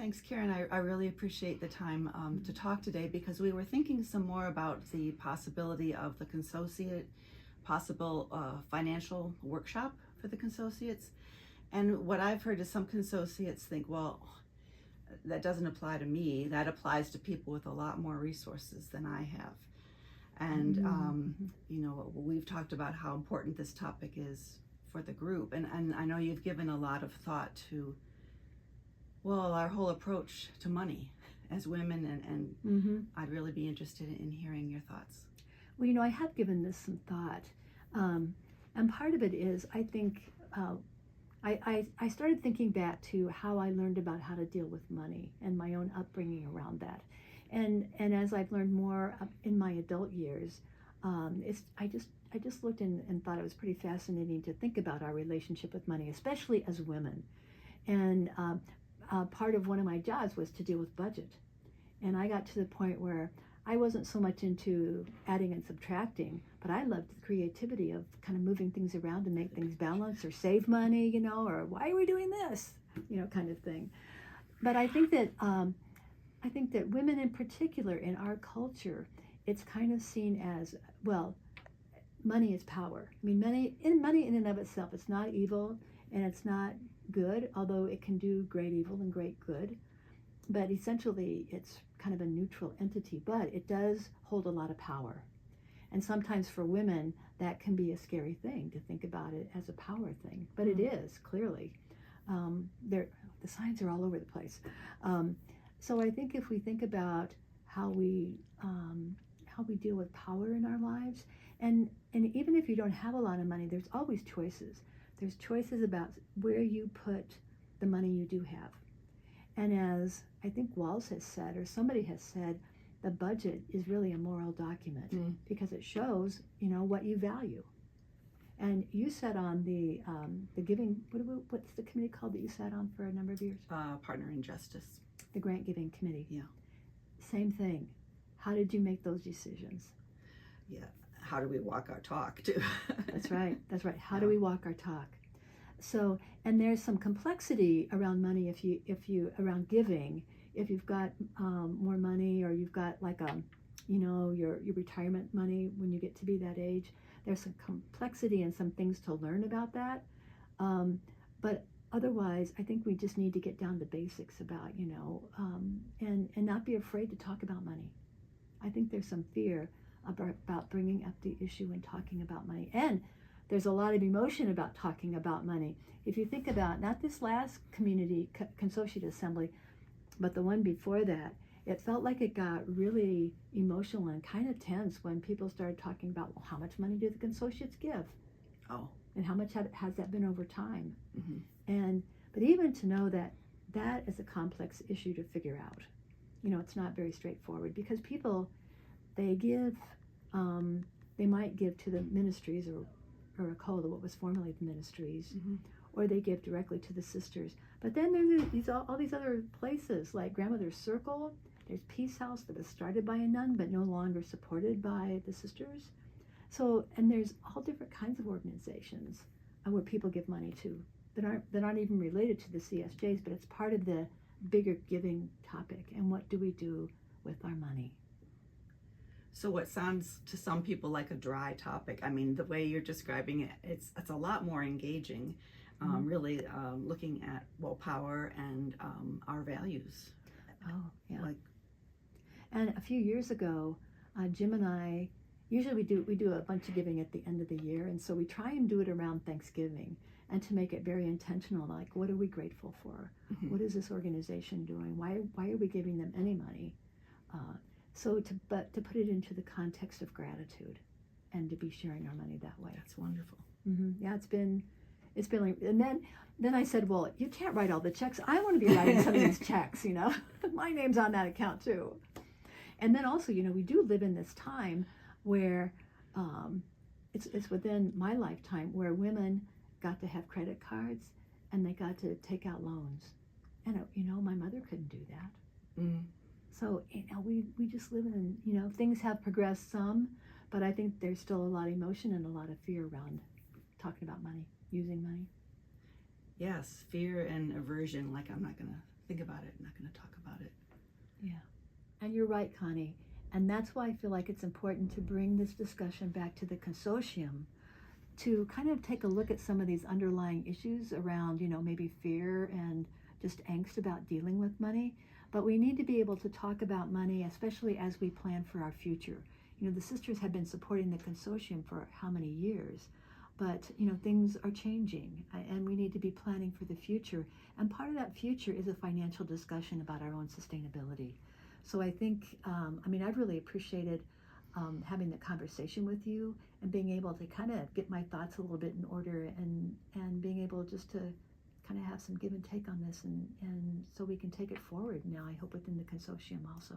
Thanks, Karen. I really appreciate the time to talk today, because we were thinking some more about the possibility of the consociate, possible financial workshop for the consociates. And what I've heard is some consociates think, well, that doesn't apply to me. That applies to people with a lot more resources than I have. And, we've talked about how important this topic is for the group. And I know you've given a lot of thought to, well, our whole approach to money as women. And I'd really be interested in hearing your thoughts. Well, I have given this some thought. And part of it is, I think, I started thinking back to how I learned about how to deal with money and my own upbringing around that. And as I've learned more in my adult years, I just looked and thought it was pretty fascinating to think about our relationship with money, especially as women. And part of one of my jobs was to deal with budget. And I got to the point where I wasn't so much into adding and subtracting, but I loved the creativity of kind of moving things around to make things balance or save money, or why are we doing this, kind of thing. But I think that women in particular in our culture, it's kind of seen as, well, money is power. I mean, money in and of itself, it's not evil and it's not good, although it can do great evil and great good. But essentially, it's kind of a neutral entity, but it does hold a lot of power. And sometimes for women, that can be a scary thing to think about it as a power thing, but it is, clearly. The signs are all over the place. So I think if we think about how we deal with power in our lives, and even if you don't have a lot of money, there's always choices. There's choices about where you put the money you do have. And as I think Walls has said, or somebody has said, the budget is really a moral document because it shows, what you value. And you sat on the giving, what's the committee called that you sat on for a number of years? Partner in Justice. The grant giving committee. Yeah. Same thing. How did you make those decisions? Yeah. How do we walk our talk too? That's right. How do we walk our talk? So, and there's some complexity around money if you around giving. If you've got more money, or you've got like your retirement money when you get to be that age, there's some complexity and some things to learn about that. But otherwise, I think we just need to get down to basics about and not be afraid to talk about money. I think there's some fear about bringing up the issue and talking about money. And there's a lot of emotion about talking about money. If you think about not this last community consociate assembly, but the one before that, it felt like it got really emotional and kind of tense when people started talking about, well, how much money do the consociates give? Oh. And how much has that been over time? But even to know that is a complex issue to figure out. It's not very straightforward, because people, they give, they might give to the ministries or a COLA, what was formerly the ministries, or they give directly to the sisters. But then there's all these other places like Grandmother's Circle. There's Peace House that was started by a nun but no longer supported by the sisters. So, and there's all different kinds of organizations where people give money to that aren't even related to the CSJs, but it's part of the bigger giving topic. And what do we do with our money? So what sounds to some people like a dry topic, I mean, the way you're describing it, it's a lot more engaging, really looking at, well, power and our values. Oh, yeah. And a few years ago, Jim and I, usually we do a bunch of giving at the end of the year, and so we try and do it around Thanksgiving, and to make it very intentional, like, what are we grateful for? What is this organization doing? Why are we giving them any money? So to put it into the context of gratitude, and to be sharing our money that way. That's wonderful. Yeah, it's been like, and then I said, well, you can't write all the checks. I want to be writing some of these checks, My name's on that account too. And then also, we do live in this time where it's within my lifetime where women got to have credit cards and they got to take out loans. And my mother couldn't do that. So, we just live in, things have progressed some, but I think there's still a lot of emotion and a lot of fear around talking about money, using money. Yes, fear and aversion, like I'm not going to think about it, I'm not going to talk about it. Yeah. And you're right, Connie. And that's why I feel like it's important to bring this discussion back to the consortium to kind of take a look at some of these underlying issues around, maybe fear and just angst about dealing with money. But we need to be able to talk about money, especially as we plan for our future. The sisters have been supporting the consortium for how many years? But, things are changing and we need to be planning for the future. And part of that future is a financial discussion about our own sustainability. So I think, I've really appreciated having the conversation with you and being able to kind of get my thoughts a little bit in order and being able just to kind of have some give and take on this and so we can take it forward now, I hope, within the consortium also.